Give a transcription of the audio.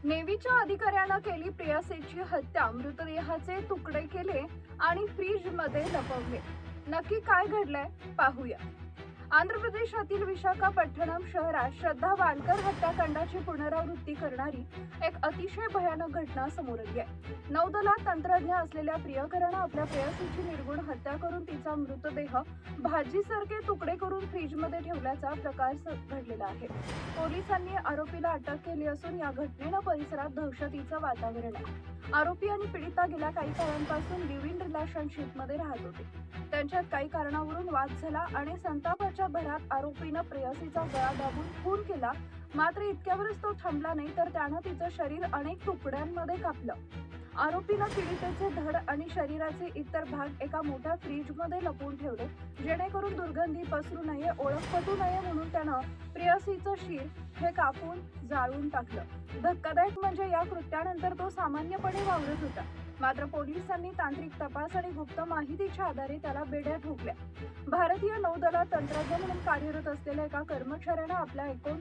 नेव्हीच्या अधिकाऱ्यानं केली प्रेयसीची हत्या, मृतदेहाचे तुकडे केले आणि फ्रीजमध्ये लपवले. नक्की काय घडलंय पाहूया. आंध्र प्रदेशातील विशाखापट्टणम शहरात श्रद्धा वाडकर हत्याकांडाची पुनरावृत्ती करणारी एक अतिशय भयानक घटना समोर आली आहे. नौदलात तंत्रज्ञ असलेल्या प्रियकरानं आपल्या प्रेयसीची निर्गुण हत्या करून तिचा मृतदेह भाजीसारखे तुकडे करून फ्रीजमध्ये ठेवल्याचा प्रकार घडलेला आहे. पोलिसांनी आरोपीला अटक केली असून या घटनेनं परिसरात दहशतीचं वातावरण आहे. आरोपी आणि पीडिता गेल्या काही काळांपासून लिव्ह इन रिलेशनशिपमध्ये राहत होते. त्यांच्यात काही कारणावरून वाद झाला आणि संतापाच्या भरात आरोपीनं प्रेयसीचा गळा दाबून खून केला. मात्र इतक्यावरच तो थांबला नाही, तर त्यानं तिचं शरीर अनेक तुकड्यांमध्ये कापलं. आरोपीनं पीडितेचे धड आणि शरीराचे इतर भाग एका मोठ्या फ्रीजमध्ये लपवून ठेवले, जेणेकरून दुर्गंधी पसरू नये, ओळख पटू नये म्हणून त्यानं प्रेयसीचं शीर हे कापून जाळून टाकलं. धक्कादायक म्हणजे या कृत्यानंतर तो सामान्यपणे वावरत होता. मात्र पोलिसांनी तांत्रिक तपास आणि गुप्त माहितीच्या आधारे त्याला बेड्या ठोकल्या. भारतीय नौदलात तंत्रज्ञ म्हणून कार्यरत असलेल्या एका कर्मचाऱ्यानं आपल्या 29